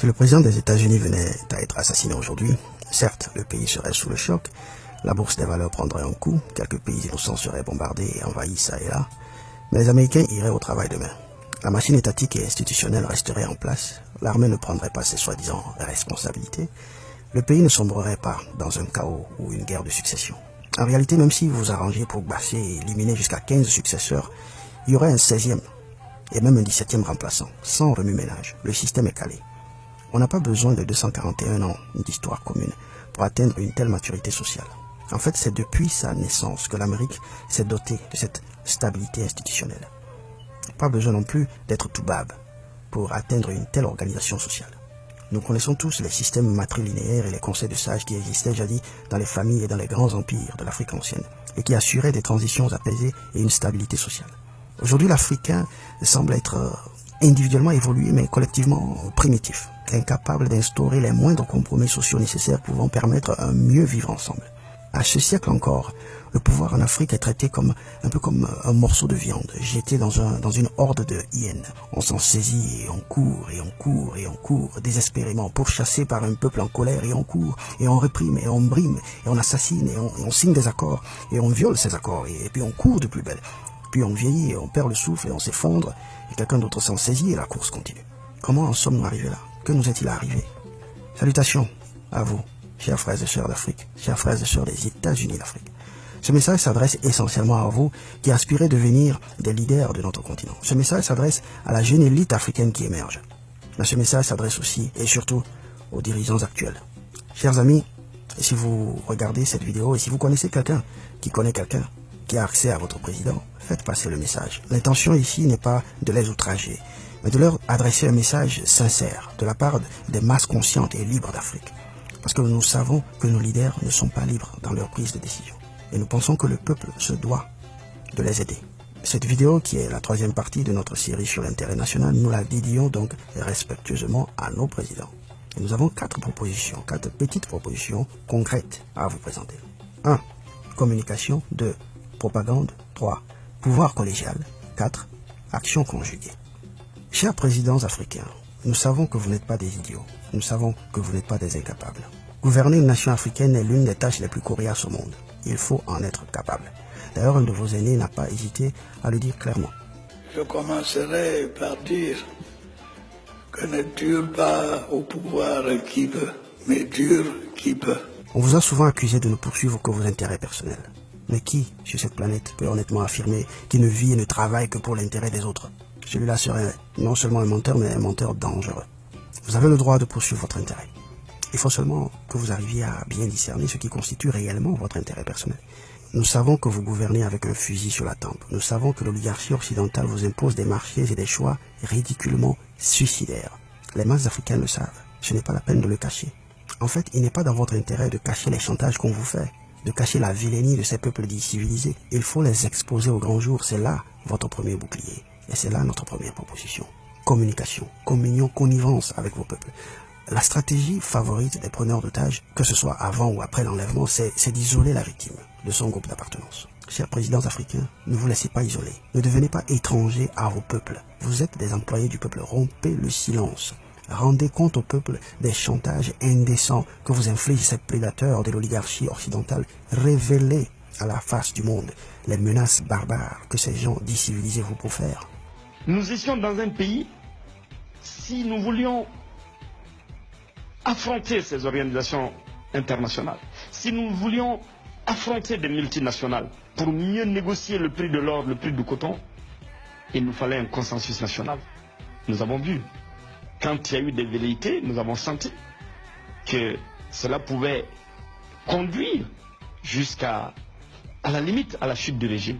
Si le président des États-Unis venait à être assassiné aujourd'hui, certes, le pays serait sous le choc, la bourse des valeurs prendrait un coup, quelques pays innocents seraient bombardés et envahis ça et là, mais les Américains iraient au travail demain. La machine étatique et institutionnelle resterait en place, l'armée ne prendrait pas ses soi-disant responsabilités, le pays ne sombrerait pas dans un chaos ou une guerre de succession. En réalité, même si vous arrangez pour basser et éliminer jusqu'à 15 successeurs, il y aurait un 16e et même un 17e remplaçant, sans remue-ménage. Le système est calé. On n'a pas besoin de 241 ans d'histoire commune pour atteindre une telle maturité sociale. En fait, c'est depuis sa naissance que l'Amérique s'est dotée de cette stabilité institutionnelle. Pas besoin non plus d'être toubab pour atteindre une telle organisation sociale. Nous connaissons tous les systèmes matrilinéaires et les conseils de sages qui existaient jadis dans les familles et dans les grands empires de l'Afrique ancienne et qui assuraient des transitions apaisées et une stabilité sociale. Aujourd'hui, l'Africain semble être individuellement évolué mais collectivement primitif, incapable d'instaurer les moindres compromis sociaux nécessaires pouvant permettre un mieux vivre ensemble. À ce siècle encore, le pouvoir en Afrique est traité un peu comme un morceau de viande, jeté dans une horde de hyènes. On s'en saisit et on court et on court et on court, désespérément, pourchassé par un peuple en colère et on court, et on réprime et on brime, et on assassine et on signe des accords, et on viole ces accords, et puis on court de plus belle. Puis on vieillit et on perd le souffle et on s'effondre, et quelqu'un d'autre s'en saisit et la course continue. Comment en sommes-nous arrivés là? Que nous est-il arrivé? Salutations à vous, chers frères et sœurs d'Afrique, chers frères et sœurs des États-Unis d'Afrique. Ce message s'adresse essentiellement à vous qui aspirez devenir des leaders de notre continent. Ce message s'adresse à la jeune élite africaine qui émerge. Mais ce message s'adresse aussi et surtout aux dirigeants actuels. Chers amis, si vous regardez cette vidéo et si vous connaissez quelqu'un qui connaît quelqu'un qui a accès à votre président, faites passer le message. L'intention ici n'est pas de les outrager, mais de leur adresser un message sincère de la part des masses conscientes et libres d'Afrique. Parce que nous savons que nos leaders ne sont pas libres dans leur prise de décision. Et nous pensons que le peuple se doit de les aider. Cette vidéo, qui est la 3e partie de notre série sur l'intérêt national, nous la dédions donc respectueusement à nos présidents. Et nous avons 4 petites propositions concrètes à vous présenter. 1. Communication. 2. Propagande. 3. Pouvoir collégial. 4. Action conjuguée. Chers présidents africains, nous savons que vous n'êtes pas des idiots. Nous savons que vous n'êtes pas des incapables. Gouverner une nation africaine est l'une des tâches les plus coriaces au monde. Il faut en être capable. D'ailleurs, un de vos aînés n'a pas hésité à le dire clairement. Je commencerai par dire que ne dure pas au pouvoir qui veut, mais dure qui peut. On vous a souvent accusé de ne poursuivre que vos intérêts personnels. Mais qui, sur cette planète, peut honnêtement affirmer qu'il ne vit et ne travaille que pour l'intérêt des autres? Celui-là serait non seulement un menteur, mais un menteur dangereux. Vous avez le droit de poursuivre votre intérêt. Il faut seulement que vous arriviez à bien discerner ce qui constitue réellement votre intérêt personnel. Nous savons que vous gouvernez avec un fusil sur la tempe. Nous savons que l'oligarchie occidentale vous impose des marchés et des choix ridiculement suicidaires. Les masses africaines le savent. Ce n'est pas la peine de le cacher. En fait, il n'est pas dans votre intérêt de cacher les chantages qu'on vous fait, de cacher la vilainie de ces peuples dits civilisés. Il faut les exposer au grand jour. C'est là votre premier bouclier. Et c'est là notre première proposition. Communication, communion, connivence avec vos peuples. La stratégie favorite des preneurs d'otages, que ce soit avant ou après l'enlèvement, c'est d'isoler la victime de son groupe d'appartenance. Chers présidents africains, ne vous laissez pas isoler. Ne devenez pas étrangers à vos peuples. Vous êtes des employés du peuple. Rompez le silence. Rendez compte au peuple des chantages indécents que vous infligent ces prédateurs de l'oligarchie occidentale. Révélez à la face du monde les menaces barbares que ces gens dits civilisés vous profèrent. Nous étions dans un pays, si nous voulions affronter ces organisations internationales, si nous voulions affronter des multinationales pour mieux négocier le prix de l'or, le prix du coton, il nous fallait un consensus national. Nous avons vu, quand il y a eu des velléités, nous avons senti que cela pouvait conduire jusqu'à la limite à la chute du régime.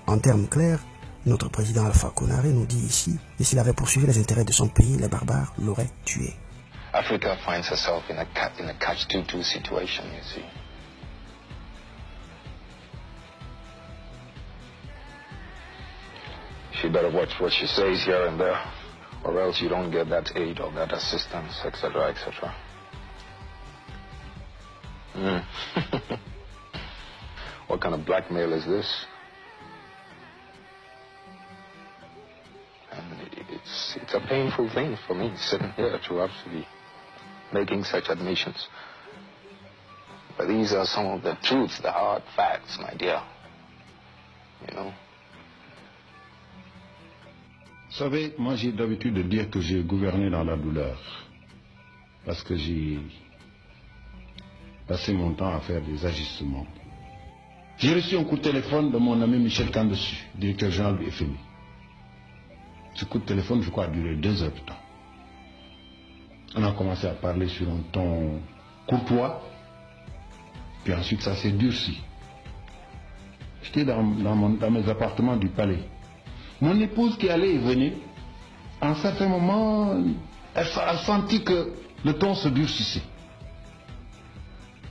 En termes clairs, notre président Alpha Konaré nous dit ici que s'il avait poursuivi les intérêts de son pays, les barbares l'auraient tué. Africa finds herself in a catch-22 situation, you see. She better watch what she says here and there, or else you don't get that aid or that assistance, etc., etc. What kind of blackmail is this? And it's a painful thing for me sitting here to have to be making such admissions. But these are some of the truths, the hard facts, my dear. You know. Vous savez, moi j'ai l'habitude de dire que j'ai gouverné dans la douleur. Parce que j'ai passé mon temps à faire des ajustements. J'ai reçu un coup de téléphone de mon ami Michel Kandessu, directeur général du FMI. Ce coup de téléphone, je crois, a duré 2 heures de temps. On a commencé à parler sur un ton courtois, puis ensuite ça s'est durci. J'étais dans mes appartements du palais. Mon épouse qui allait et venait, à un certain moment, elle a senti que le ton se durcissait.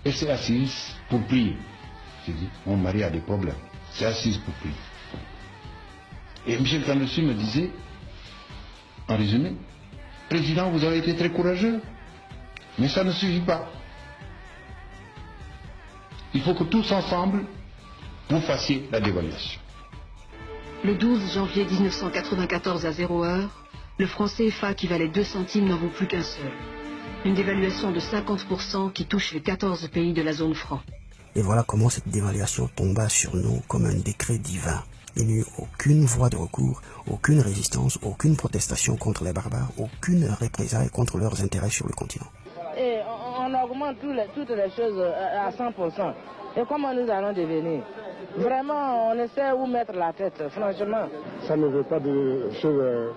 Elle s'est assise pour prier. J'ai dit, mon mari a des problèmes. C'est assise pour prier. Et Michel Kandessu me disait, en résumé, Président, vous avez été très courageux, mais ça ne suffit pas. Il faut que tous ensemble, vous fassiez la dévaluation. Le 12 janvier 1994 à 0h, le franc CFA qui valait 2 centimes n'en vaut plus qu'un seul. Une dévaluation de 50% qui touche les 14 pays de la zone franc. Et voilà comment cette dévaluation tomba sur nous comme un décret divin. Il n'y eut aucune voie de recours, aucune résistance, aucune protestation contre les barbares, aucune représailles contre leurs intérêts sur le continent. Et on augmente toutes les choses à 100%. Et comment nous allons devenir? Vraiment, on essaie où mettre la tête, franchement. Ça ne veut pas de choses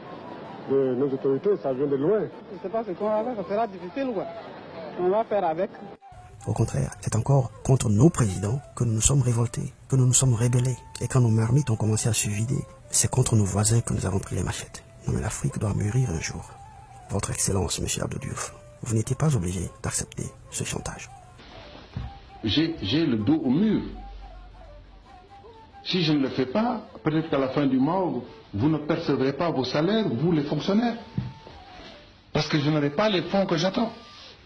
de nos autorités, ça vient de loin. Je ne sais pas ce qu'on va faire, ça sera difficile, quoi. On va faire avec. Au contraire, c'est encore contre nos présidents que nous nous sommes révoltés, que nous nous sommes rébellés. Et quand nos marmites ont commencé à se vider, c'est contre nos voisins que nous avons pris les machettes. Non mais l'Afrique doit mûrir un jour. Votre Excellence, Monsieur Abdou Diouf, vous n'étiez pas obligé d'accepter ce chantage. J'ai le dos au mur. Si je ne le fais pas, peut-être qu'à la fin du mois, vous ne percevrez pas vos salaires, vous les fonctionnaires. Parce que je n'aurai pas les fonds que j'attends.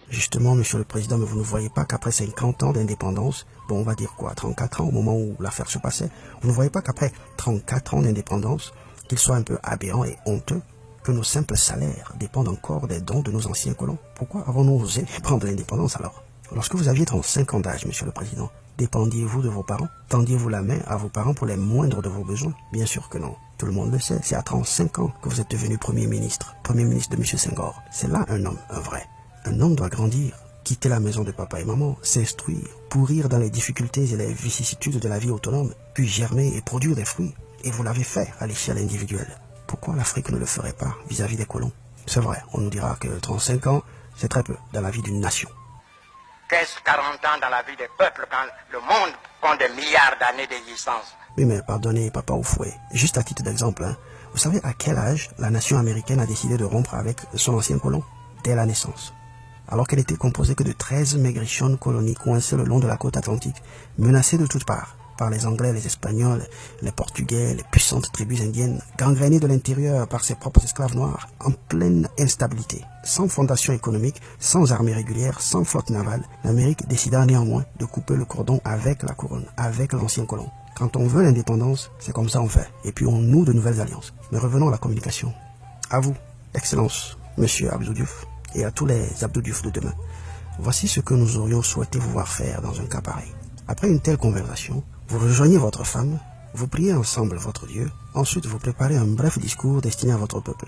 Justement, Monsieur le Président, mais vous ne voyez pas qu'après 50 ans d'indépendance, bon, on va dire quoi, 34 ans au moment où l'affaire se passait, vous ne voyez pas qu'après 34 ans d'indépendance, qu'il soit un peu aberrant et honteux que nos simples salaires dépendent encore des dons de nos anciens colons? Pourquoi avons-nous osé prendre l'indépendance alors? Lorsque vous aviez 35 ans d'âge, Monsieur le Président, dépendiez-vous de vos parents? Tendiez-vous la main à vos parents pour les moindres de vos besoins? Bien sûr que non. Tout le monde le sait, c'est à 35 ans que vous êtes devenu Premier ministre de M. Senghor. C'est là un homme, un vrai. Un homme doit grandir, quitter la maison de papa et maman, s'instruire, pourrir dans les difficultés et les vicissitudes de la vie autonome, puis germer et produire des fruits. Et vous l'avez fait à l'échelle individuelle. Pourquoi l'Afrique ne le ferait pas vis-à-vis des colons? C'est vrai, on nous dira que 35 ans, c'est très peu dans la vie d'une nation. Qu'est-ce 40 ans dans la vie des peuples quand le monde compte des milliards d'années d'existence? Oui, mais pardonnez, papa au fouet. Juste à titre d'exemple, hein, vous savez à quel âge la nation américaine a décidé de rompre avec son ancien colon? Dès la naissance. Alors qu'elle était composée que de 13 maigrichonnes colonies coincées le long de la côte atlantique, menacées de toutes parts par les Anglais, les Espagnols, les Portugais, les puissantes tribus indiennes, gangrénées de l'intérieur par ses propres esclaves noirs, en pleine instabilité, sans fondation économique, sans armée régulière, sans flotte navale, l'Amérique décida néanmoins de couper le cordon avec la couronne, avec l'ancien colon. Quand on veut l'indépendance, c'est comme ça on fait, et puis on noue de nouvelles alliances. Mais revenons à la communication. À vous, Excellence, Monsieur Abdou Diouf, et à tous les Abdou Diouf de demain. Voici ce que nous aurions souhaité vous voir faire dans un cas pareil. Après une telle conversation, vous rejoignez votre femme, vous priez ensemble votre Dieu, ensuite vous préparez un bref discours destiné à votre peuple.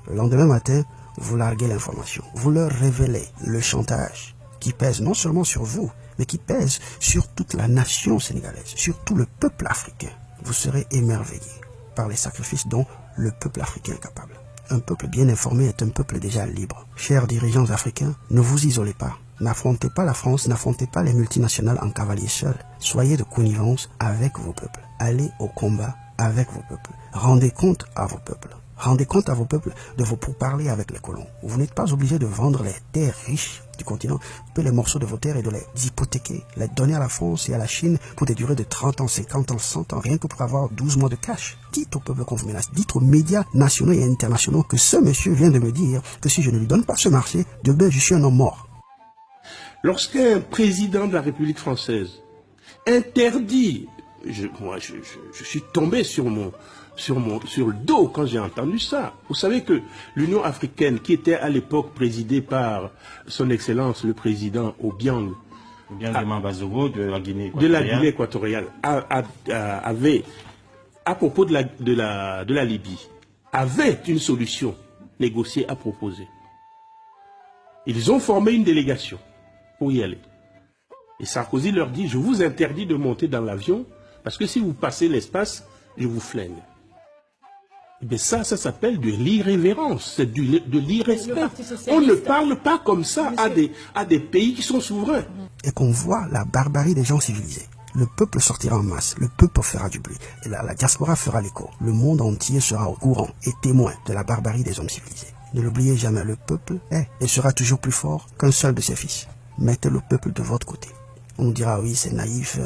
Le lendemain matin, vous larguez l'information, vous leur révélez le chantage qui pèse non seulement sur vous, mais qui pèse sur toute la nation sénégalaise, sur tout le peuple africain. Vous serez émerveillés par les sacrifices dont le peuple africain est capable. Un peuple bien informé est un peuple déjà libre. Chers dirigeants africains, ne vous isolez pas. N'affrontez pas la France, n'affrontez pas les multinationales en cavalier seul. Soyez de connivence avec vos peuples. Allez au combat avec vos peuples. Rendez compte à vos peuples. Rendez compte à vos peuples de vos pourparlers avec les colons. Vous n'êtes pas obligés de vendre les terres riches du continent, peu les morceaux de vos terres et de les hypothéquer, les donner à la France et à la Chine pour des durées de 30 ans, 50 ans, 100 ans, rien que pour avoir 12 mois de cash. Dites au peuple qu'on vous menace, dites aux médias nationaux et internationaux que ce monsieur vient de me dire que si je ne lui donne pas ce marché, demain je suis un homme mort. Lorsqu'un président de la République française interdit je suis tombé sur le dos quand j'ai entendu ça. Vous savez que l'Union africaine, qui était à l'époque présidée par son Excellence le président Obiang de la Guinée équatoriale, avait, à propos de la Libye, avait une solution négociée à proposer. Ils ont formé une délégation pour y aller. Et Sarkozy leur dit, je vous interdis de monter dans l'avion, parce que si vous passez l'espace, je vous flingue. Et bien ça s'appelle de l'irrévérence, c'est de l'irrespect. On ne parle pas comme ça à des pays qui sont souverains. Et qu'on voit la barbarie des gens civilisés. Le peuple sortira en masse, le peuple fera du bruit, et la diaspora fera l'écho. Le monde entier sera au courant et témoin de la barbarie des hommes civilisés. Ne l'oubliez jamais, le peuple est et sera toujours plus fort qu'un seul de ses fils. Mettez le peuple de votre côté. On nous dira, oui, c'est naïf,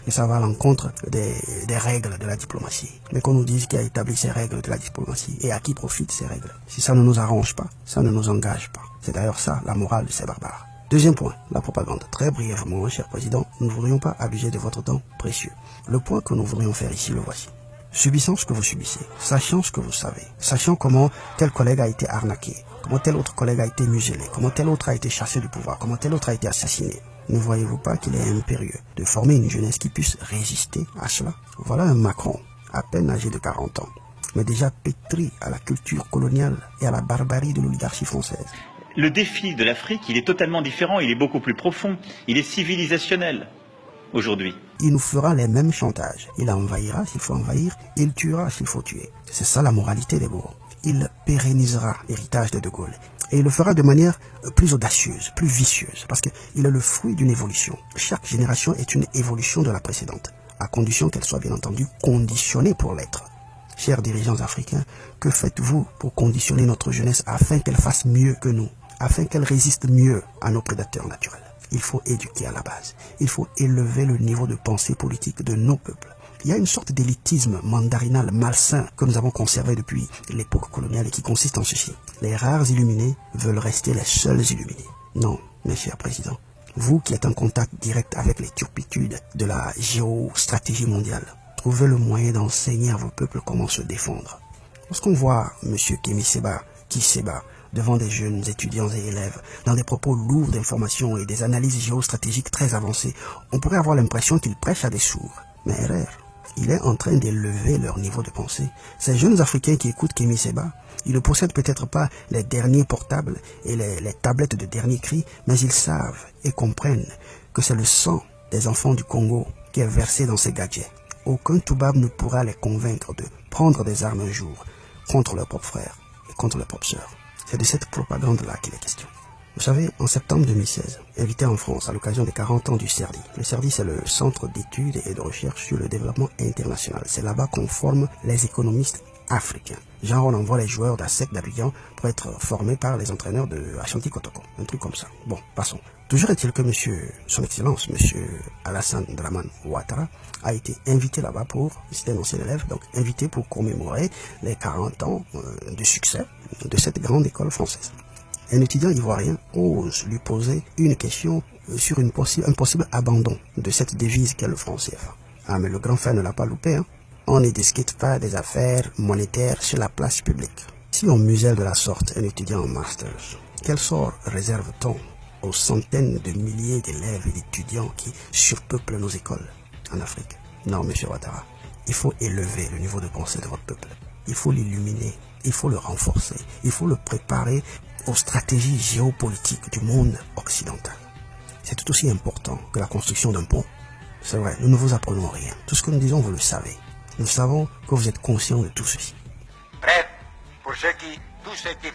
et ça va à l'encontre des règles de la diplomatie. Mais qu'on nous dise qui a établi ces règles de la diplomatie et à qui profitent ces règles. Si ça ne nous arrange pas, ça ne nous engage pas. C'est d'ailleurs ça, la morale de ces barbares. Deuxième point, la propagande. Très brièvement, cher président, nous ne voudrions pas abuser de votre temps précieux. Le point que nous voudrions faire ici, le voici. Subissant ce que vous subissez, sachant ce que vous savez, sachant comment tel collègue a été arnaqué, comment tel autre collègue a été muselé, comment tel autre a été chassé du pouvoir, comment tel autre a été assassiné. Ne voyez-vous pas qu'il est impérieux de former une jeunesse qui puisse résister à cela? Voilà un Macron, à peine âgé de 40 ans, mais déjà pétri à la culture coloniale et à la barbarie de l'oligarchie française. Le défi de l'Afrique, il est totalement différent, il est beaucoup plus profond, il est civilisationnel aujourd'hui. Il nous fera les mêmes chantages. Il envahira s'il faut envahir, il tuera s'il faut tuer. C'est ça la moralité des bourgs. Il pérennisera l'héritage de De Gaulle. Et il le fera de manière plus audacieuse, plus vicieuse, parce qu'il est le fruit d'une évolution. Chaque génération est une évolution de la précédente, à condition qu'elle soit bien entendu conditionnée pour l'être. Chers dirigeants africains, que faites-vous pour conditionner notre jeunesse afin qu'elle fasse mieux que nous, afin qu'elle résiste mieux à nos prédateurs naturels? Il faut éduquer à la base. Il faut élever le niveau de pensée politique de nos peuples. Il y a une sorte d'élitisme mandarinal malsain que nous avons conservé depuis l'époque coloniale et qui consiste en ceci. Les rares illuminés veulent rester les seuls illuminés. Non, mes chers présidents, vous qui êtes en contact direct avec les turpitudes de la géostratégie mondiale, trouvez le moyen d'enseigner à vos peuples comment se défendre. Lorsqu'on voit M. Kémy Séba, qui s'ébat devant des jeunes étudiants et élèves, dans des propos lourds d'informations et des analyses géostratégiques très avancées, on pourrait avoir l'impression qu'il prêche à des sourds. Mais erreur, il est en train d'élever leur niveau de pensée. Ces jeunes Africains qui écoutent Kémy Séba, ils ne possèdent peut-être pas les derniers portables et les tablettes de dernier cri, mais ils savent et comprennent que c'est le sang des enfants du Congo qui est versé dans ces gadgets. Aucun toubab ne pourra les convaincre de prendre des armes un jour contre leurs propres frères et contre leurs propres sœurs. C'est de cette propagande-là qu'il est question. Vous savez, en septembre 2016, invité en France à l'occasion des 40 ans du CERDI. Le CERDI, c'est le Centre d'études et de recherche sur le développement international. C'est là-bas qu'on forme les économistes africains. Genre, on envoie les joueurs d'ASEC d'Abidjan pour être formés par les entraîneurs de Ashanti Kotoko. Un truc comme ça. Bon, passons. Toujours est-il que son Excellence, monsieur Alassane Dramane Ouattara, a été invité là-bas pour, c'était un ancien élève, donc invité pour commémorer les 40 ans de succès de cette grande école française. Un étudiant ivoirien ose lui poser une question sur un possible abandon de cette devise qu'est le franc CFA. Ah, mais le grand frère ne l'a pas loupé, hein. On ne discute pas des affaires monétaires sur la place publique. Si on muselle de la sorte un étudiant en masters, quel sort réserve-t-on aux centaines de milliers d'élèves et d'étudiants qui surpeuplent nos écoles en Afrique? Non, monsieur Ouattara, il faut élever le niveau de pensée de votre peuple. Il faut l'illuminer, il faut le renforcer, il faut le préparer aux stratégies géopolitiques du monde occidental. C'est tout aussi important que la construction d'un pont. C'est vrai, nous ne vous apprenons rien. Tout ce que nous disons, vous le savez. Nous savons que vous êtes conscient de tout ceci. Bref, pour tout ce qui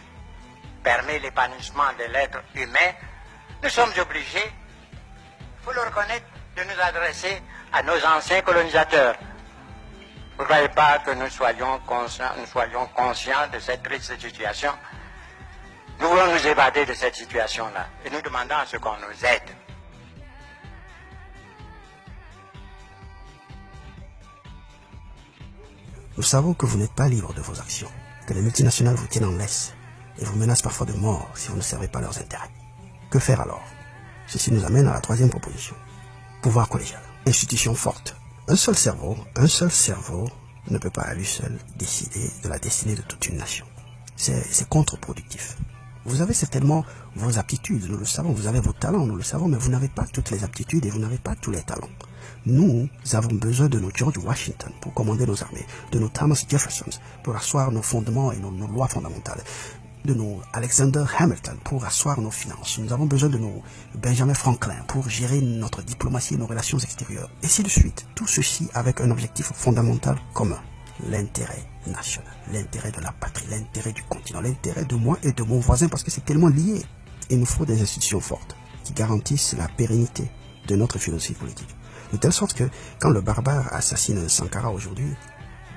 permet l'épanouissement de l'être humain, nous sommes obligés, il faut le reconnaître, de nous adresser à nos anciens colonisateurs. Vous ne croyez pas que nous soyons conscients de cette triste situation? Nous voulons nous évader de cette situation-là et nous demandons à ce qu'on nous aide. Nous savons que vous n'êtes pas libre de vos actions, que les multinationales vous tiennent en laisse et vous menacent parfois de mort si vous ne servez pas leurs intérêts. Que faire alors? Ceci nous amène à la troisième proposition. Pouvoir collégial. Institution forte, Un seul cerveau ne peut pas à lui seul décider de la destinée de toute une nation. C'est contre-productif. Vous avez certainement vos aptitudes, nous le savons, vous avez vos talents, nous le savons, mais vous n'avez pas toutes les aptitudes et vous n'avez pas tous les talents. Nous avons besoin de nos George Washington pour commander nos armées, de nos Thomas Jefferson pour asseoir nos fondements et nos lois fondamentales, de nos Alexander Hamilton pour asseoir nos finances. Nous avons besoin de nos Benjamin Franklin pour gérer notre diplomatie et nos relations extérieures. Et ainsi de suite. Tout ceci avec un objectif fondamental commun. L'intérêt national, l'intérêt de la patrie, l'intérêt du continent, l'intérêt de moi et de mon voisin parce que c'est tellement lié. Il nous faut des institutions fortes qui garantissent la pérennité de notre philosophie politique. De telle sorte que quand le barbare assassine un Sankara aujourd'hui,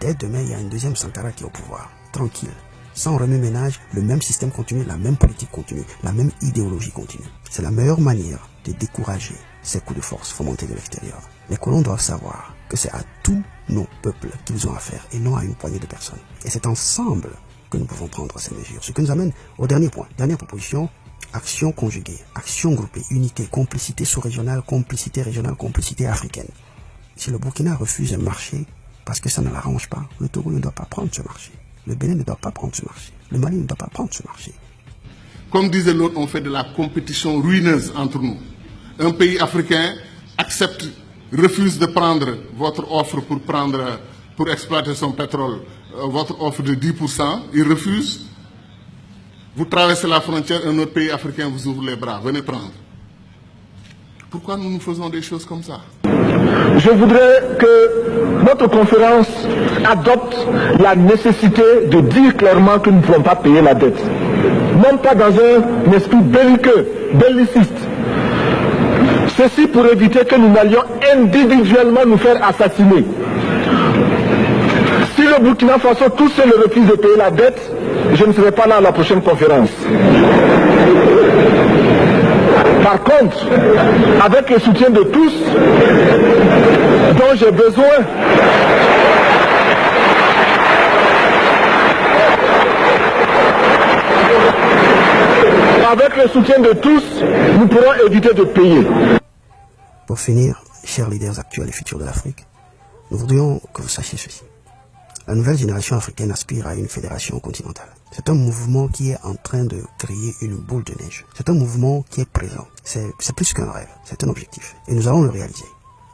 dès demain il y a un deuxième Sankara qui est au pouvoir, tranquille. Sans remue-ménage, le même système continue, la même politique continue, la même idéologie continue. C'est la meilleure manière de décourager ces coups de force fomentés de l'extérieur. Les colons doivent savoir que c'est à tous nos peuples qu'ils ont affaire et non à une poignée de personnes. Et c'est ensemble que nous pouvons prendre ces mesures. Ce qui nous amène au dernier point, dernière proposition, action conjuguée, action groupée, unité, complicité sous-régionale, complicité régionale, complicité africaine. Si le Burkina refuse un marché parce que ça ne l'arrange pas, le Togo ne doit pas prendre ce marché. Le Bénin ne doit pas prendre ce marché. Le Mali ne doit pas prendre ce marché. Comme disait l'autre, on fait de la compétition ruineuse entre nous. Un pays africain refuse de prendre votre offre pour exploiter son pétrole, votre offre de 10%, il refuse. Vous traversez la frontière, un autre pays africain vous ouvre les bras, venez prendre. Pourquoi nous faisons des choses comme ça? Je voudrais que notre conférence adopte la nécessité de dire clairement que nous ne pouvons pas payer la dette. Même pas dans un esprit belliciste. Ceci pour éviter que nous n'allions individuellement nous faire assassiner. Si le Burkina Faso tout seul refuse de payer la dette, je ne serai pas là à la prochaine conférence. Par contre, avec le soutien de tous, dont j'ai besoin, avec le soutien de tous, nous pourrons éviter de payer. Pour finir, chers leaders actuels et futurs de l'Afrique, nous voudrions que vous sachiez ceci. La nouvelle génération africaine aspire à une fédération continentale. C'est un mouvement qui est en train de créer une boule de neige. C'est un mouvement qui est présent. C'est plus qu'un rêve, c'est un objectif. Et nous allons le réaliser.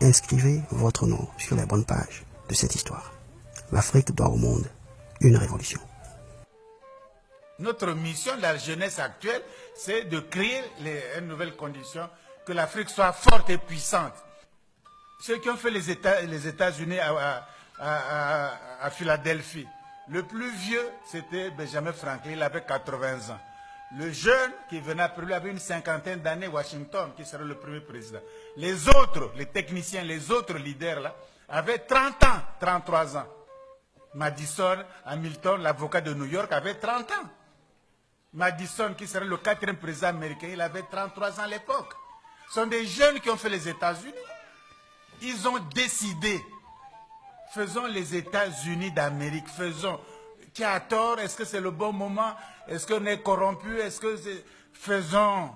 Inscrivez votre nom sur les bonnes pages de cette histoire. L'Afrique doit au monde une révolution. Notre mission de la jeunesse actuelle, c'est de créer une nouvelle condition, que l'Afrique soit forte et puissante. Ceux qui ont fait les États-Unis à Philadelphie, le plus vieux, c'était Benjamin Franklin, il avait 80 ans. Le jeune qui venait après lui avait une cinquantaine d'années, Washington, qui serait le premier président. Les autres, les techniciens, les autres leaders là, avaient 30 ans, 33 ans. Madison, Hamilton, l'avocat de New York, avait 30 ans. Madison, qui serait le 4e président américain, il avait 33 ans à l'époque. Ce sont des jeunes qui ont fait les États-Unis. Ils ont décidé, faisons les États-Unis d'Amérique, faisons. Qui a tort? Est-ce que c'est le bon moment? Est-ce qu'on est corrompu? Est-ce que faisons